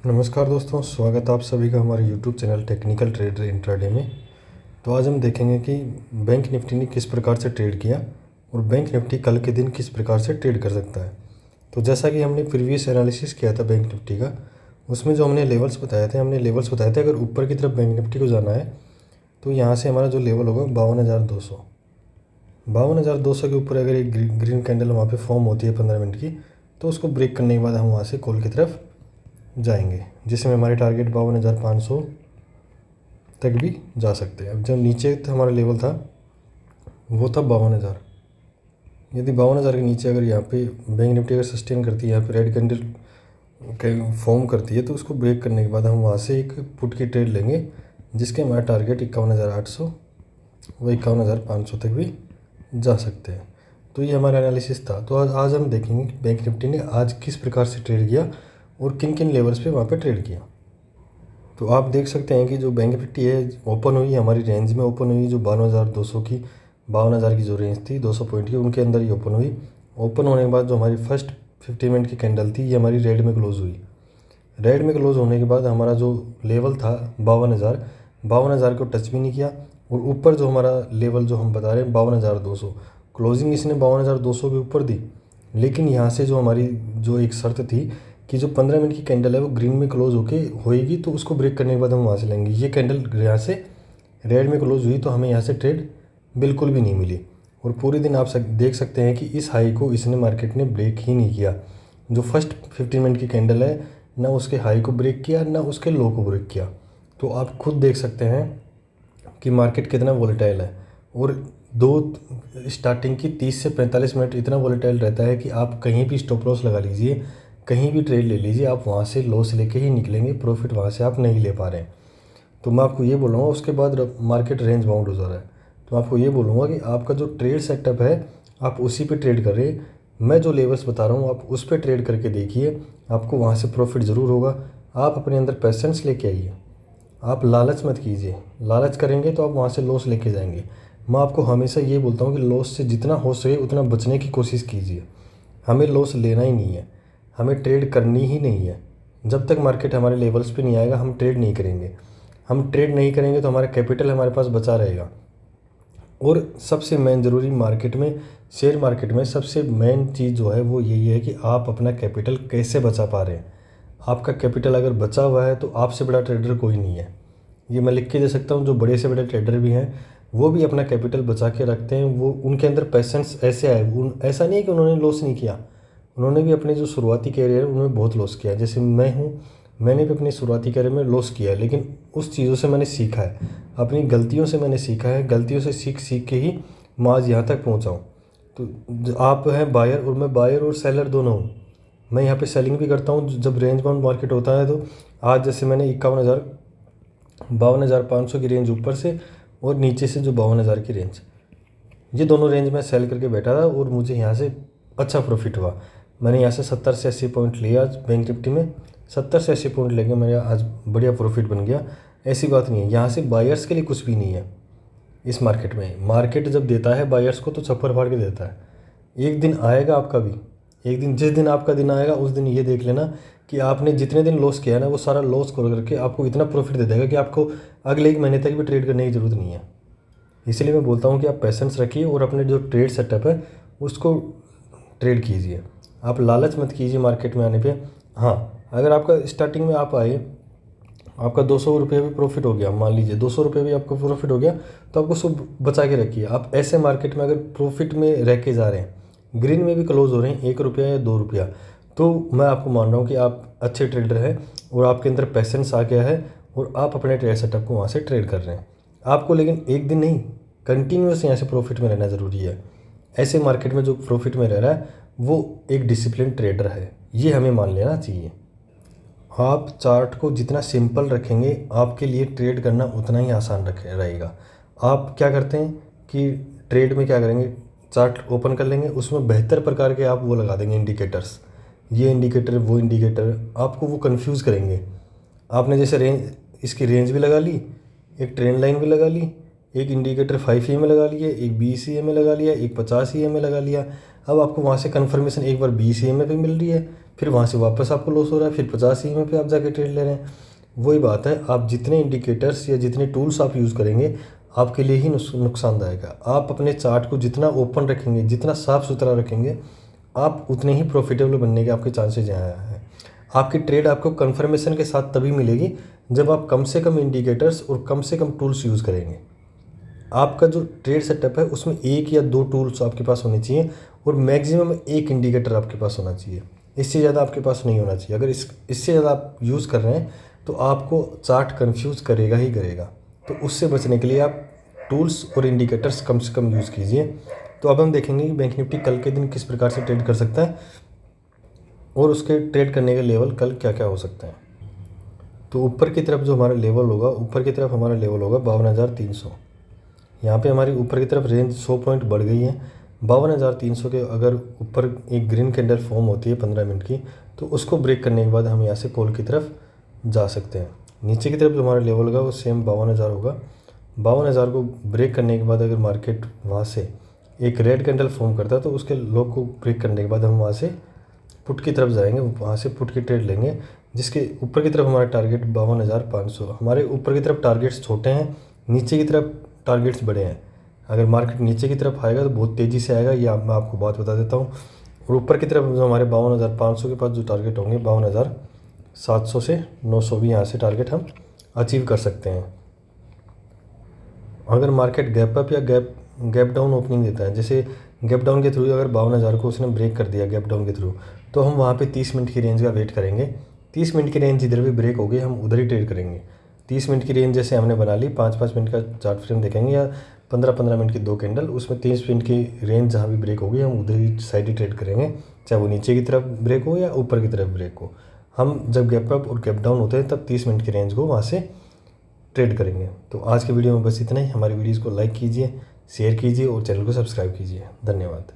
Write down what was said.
नमस्कार दोस्तों, स्वागत है आप सभी का हमारे YouTube channel technical trader intraday में। तो आज हम देखेंगे कि बैंक निफ्टी ने किस प्रकार से ट्रेड किया और बैंक निफ्टी कल के दिन किस प्रकार से ट्रेड कर सकता है। तो जैसा कि हमने प्रीवियस एनालिसिस किया था बैंक निफ्टी का, उसमें जो हमने लेवल्स बताए थे अगर ऊपर की तरफ बैंक निफ्टी को जाना है तो यहाँ से हमारा जो लेवल होगा 52,200 के ऊपर अगर एक ग्रीन कैंडल वहाँ पर फॉर्म होती है 15 मिनट की, तो उसको ब्रेक करने के बाद हम वहाँ से कॉल की तरफ जाएंगे, जिसमें हमारी टारगेट 52,500 तक भी जा सकते हैं। अब जो नीचे हमारा लेवल था वो था 52,000। यदि 52,000 के नीचे अगर यहाँ पे बैंक निफ्टी अगर सस्टेन करती है, यहाँ पे रेड कैंडल फॉर्म करती है, तो उसको ब्रेक करने के बाद हम वहाँ से एक पुट की ट्रेड लेंगे, जिसके हमारा टारगेट 51,800 व 51,500 तक भी जा सकते हैं। तो ये हमारा एनालिसिस था। तो आज हम देखेंगे कि बैंक निफ्टी ने आज किस प्रकार से ट्रेड किया और किन किन लेवल्स पे वहाँ पे ट्रेड किया। तो आप देख सकते हैं कि जो बैंक निफ्टी है ओपन हुई हमारी रेंज में ओपन हुई, जो 52,000 की जो रेंज थी 200 पॉइंट की, उनके अंदर ही ओपन हुई। ओपन होने के बाद जो हमारी फर्स्ट 50 मिनट की कैंडल थी ये हमारी रेड में क्लोज हुई। रेड में क्लोज होने के बाद हमारा जो लेवल था 52,000 को टच भी नहीं किया, और ऊपर जो हमारा लेवल जो हम बता रहे हैं 52,200, क्लोजिंग इसने 52,200 के ऊपर दी। लेकिन यहाँ से जो हमारी जो एक शर्त थी कि जो 15 मिनट की कैंडल है वो ग्रीन में क्लोज होके होएगी, तो उसको ब्रेक करने के बाद हम वहाँ से लेंगे। ये कैंडल यहाँ से रेड में क्लोज हुई तो हमें यहाँ से ट्रेड बिल्कुल भी नहीं मिली, और पूरे दिन आप देख सकते हैं कि इस हाई को इसने मार्केट ने ब्रेक ही नहीं किया। जो फर्स्ट 15 मिनट की कैंडल है, ना उसके हाई को ब्रेक किया ना उसके लो को ब्रेक किया। तो आप खुद देख सकते हैं कि मार्केट कितना वोलेटाइल है, और दो स्टार्टिंग की 30 से 45 मिनट इतना वोलेटाइल रहता है कि आप कहीं भी स्टॉप लॉस लगा लीजिए, कहीं भी ट्रेड ले लीजिए, आप वहाँ से लॉस लेके ही निकलेंगे, प्रॉफिट वहाँ से आप नहीं ले पा रहे हैं। तो मैं आपको ये बोलूँगा, उसके बाद मार्केट रेंज बाउंड हो जा रहा है, तो आपको ये बोलूँगा कि आपका जो ट्रेड सेटअप है आप उसी पे ट्रेड कर रहे हैं। मैं जो लेवल्स बता रहा हूँ आप उस पर ट्रेड करके देखिए, आपको वहाँ से प्रॉफिट ज़रूर होगा। आप अपने अंदर पेशेंस लेके आइए, आप लालच मत कीजिए। लालच करेंगे तो आप वहाँ से लॉस लेके जाएंगे। मैं आपको हमेशा ये बोलता हूँ कि लॉस से जितना हो सके उतना बचने की कोशिश कीजिए। हमें लॉस लेना ही नहीं है, हमें ट्रेड करनी ही नहीं है। जब तक मार्केट हमारे लेवल्स पे नहीं आएगा हम ट्रेड नहीं करेंगे। हम ट्रेड नहीं करेंगे तो हमारा कैपिटल हमारे पास बचा रहेगा। और सबसे मेन ज़रूरी मार्केट में, शेयर मार्केट में सबसे मेन चीज़ जो है वो यही है कि आप अपना कैपिटल कैसे बचा पा रहे हैं। आपका कैपिटल अगर बचा हुआ है तो आपसे बड़ा ट्रेडर कोई नहीं है। ये मैं लिख के दे सकता हूँ, जो बड़े से बड़े ट्रेडर भी हैं वो भी अपना कैपिटल बचा के रखते हैं। वो उनके अंदर पेशेंस ऐसे आए, ऐसा नहीं है कि उन्होंने लॉस नहीं किया, उन्होंने भी अपने जो शुरुआती कैरियर है उन्होंने बहुत लॉस किया। जैसे मैं हूँ, मैंने भी अपनी शुरुआती कैरियर में लॉस किया है, लेकिन उस चीज़ों से मैंने सीखा है, अपनी गलतियों से मैंने सीखा है। गलतियों से सीख सीख के ही मैं आज यहाँ तक पहुँचा हूँ। तो आप हैं बायर और मैं बायर और सेलर दोनों हूँ। मैं यहाँ पे सेलिंग भी करता हूँ जब रेंज बाउंड मार्केट होता है। तो आज जैसे मैंने 52,500 की रेंज ऊपर से और नीचे से जो 52,000 की रेंज, ये दोनों रेंज में सेल करके बैठा था और मुझे यहाँ से अच्छा प्रॉफिट हुआ। मैंने यहाँ से 70 से 80 पॉइंट लिया आज बैंक निफ्टी में। 70 से 80 पॉइंट लेके मेरा आज बढ़िया प्रॉफिट बन गया। ऐसी बात नहीं है, यहाँ से बायर्स के लिए कुछ भी नहीं है इस मार्केट में। मार्केट जब देता है बायर्स को तो छप्पर फाड़ के देता है। एक दिन आएगा आपका भी, एक दिन जिस दिन आपका दिन आएगा उस दिन ये देख लेना कि आपने जितने दिन लॉस किया ना वो सारा लॉस करके आपको इतना प्रॉफिट दे देगा कि आपको अगले एक महीने तक भी ट्रेड करने की ज़रूरत नहीं है। इसलिए मैं बोलता हूँ कि आप पेशेंस रखिए और अपने जो ट्रेड सेटअप है उसको ट्रेड कीजिए। आप लालच मत कीजिए मार्केट में आने पे। हाँ, अगर आपका स्टार्टिंग में आप आए, आपका 200 रुपये भी प्रॉफिट हो गया, मान लीजिए 200 रुपये भी आपका प्रॉफिट हो गया, तो आपको उसको बचा के रखिए। आप ऐसे मार्केट में अगर प्रॉफिट में रह के जा रहे हैं, ग्रीन में भी क्लोज हो रहे हैं 1 रुपया या 2 रुपया, तो मैं आपको मान रहा हूँ कि आप अच्छे ट्रेडर हैं और आपके अंदर पेशेंस आ गया है और आप अपने ट्रेड सेटअप को वहाँ से ट्रेड कर रहे हैं। आपको लेकिन एक दिन नहीं, कंटिन्यूस यहाँ से प्रॉफिट में रहना ज़रूरी है। ऐसे मार्केट में जो प्रॉफिट में रह रहा है वो एक डिसिप्लिन ट्रेडर है, ये हमें मान लेना चाहिए। आप चार्ट को जितना सिंपल रखेंगे आपके लिए ट्रेड करना उतना ही आसान रहेगा। आप क्या करते हैं कि ट्रेड में क्या करेंगे, चार्ट ओपन कर लेंगे, उसमें बेहतर प्रकार के आप वो लगा देंगे इंडिकेटर्स, ये इंडिकेटर वो इंडिकेटर, आपको वो कंफ्यूज करेंगे। आपने जैसे इसकी रेंज भी लगा ली, एक ट्रेंड लाइन भी लगा ली, एक इंडिकेटर 5 EM में लगा लिया, एक 20 EM में लगा लिया, एक 50 EM में लगा लिया। अब आपको वहाँ से कन्फर्मेशन एक बार 20 EMA पे मिल रही है, फिर वहाँ से वापस आपको लॉस हो रहा है, फिर 50 EMA पे आप जाके ट्रेड ले रहे हैं। वही बात है, आप जितने इंडिकेटर्स या जितने टूल्स आप यूज़ करेंगे आपके लिए ही नुकसानदायक है। आप अपने चार्ट को जितना ओपन रखेंगे, जितना साफ़ सुथरा रखेंगे, आप उतने ही प्रॉफिटेबल बनने के आपके चांसेज यहाँ हैं। आपकी ट्रेड आपको कन्फर्मेशन के साथ तभी मिलेगी जब आप कम से कम इंडिकेटर्स और कम से कम टूल्स यूज़ करेंगे। आपका जो ट्रेड सेटअप है उसमें 1 या 2 टूल्स आपके पास होने चाहिए और मैक्सिमम 1 इंडिकेटर आपके पास होना चाहिए। इससे ज़्यादा आपके पास नहीं होना चाहिए। अगर इससे ज़्यादा आप यूज़ कर रहे हैं तो आपको चार्ट कंफ्यूज करेगा ही करेगा। तो उससे बचने के लिए आप टूल्स और इंडिकेटर्स कम से कम यूज़ कीजिए। तो अब हम देखेंगे कि बैंक निफ्टी कल के दिन किस प्रकार से ट्रेड कर सकता है और उसके ट्रेड करने के लेवल कल क्या क्या हो सकते हैं। तो ऊपर की तरफ जो हमारा लेवल होगा, ऊपर की तरफ हमारा लेवल होगा 52,300। यहाँ पे हमारी ऊपर की तरफ रेंज 100 पॉइंट बढ़ गई है। 52,300 के अगर ऊपर एक ग्रीन कैंडल फॉर्म होती है 15 मिनट की, तो उसको ब्रेक करने के बाद हम यहाँ से कॉल की तरफ जा सकते हैं। नीचे की तरफ जो हमारा लेवल होगा वो सेम 52,000 होगा। 52,000 को ब्रेक करने के बाद अगर मार्केट वहाँ से एक रेड कैंडल फॉर्म करता है तो उसके लो को ब्रेक करने के बाद हम वहाँ से पुट की तरफ जाएंगे, वहाँ से पुट की ट्रेड लेंगे, जिसके ऊपर की तरफ हमारा टारगेट 52,500। हमारे ऊपर की तरफ टारगेट्स छोटे हैं, नीचे की तरफ टारगेट्स बड़े हैं। अगर मार्केट नीचे की तरफ आएगा तो बहुत तेज़ी से आएगा, ये मैं आपको बात बता देता हूँ। और ऊपर की तरफ जो हमारे 52,500 के पास जो टारगेट होंगे, 52,700 से 900 भी यहाँ से टारगेट हम अचीव कर सकते हैं। अगर मार्केट गैप अप या गैप डाउन ओपनिंग देता है, जैसे गैप डाउन के थ्रू अगर 52,000 को उसने ब्रेक कर दिया गैप डाउन के थ्रू, तो हम वहाँ पे 30 मिनट की रेंज का वेट करेंगे। 30 मिनट की रेंज जिधर भी ब्रेक होगी हम उधर ही ट्रेड करेंगे। 30 मिनट की रेंज जैसे हमने बना ली, 5-5 मिनट का चार्ट फ्रेम देखेंगे या 15-15 मिनट की 2 कैंडल, उसमें 30 मिनट की रेंज जहाँ भी ब्रेक होगी हम उधर ही साइड ही ट्रेड करेंगे, चाहे वो नीचे की तरफ ब्रेक हो या ऊपर की तरफ ब्रेक हो। हम जब गैप अप और गैप डाउन होते हैं तब 30 मिनट की रेंज को वहाँ से ट्रेड करेंगे। तो आज के वीडियो में बस इतना ही। हमारी वीडियोज़ को लाइक कीजिए, शेयर कीजिए और चैनल को सब्सक्राइब कीजिए। धन्यवाद।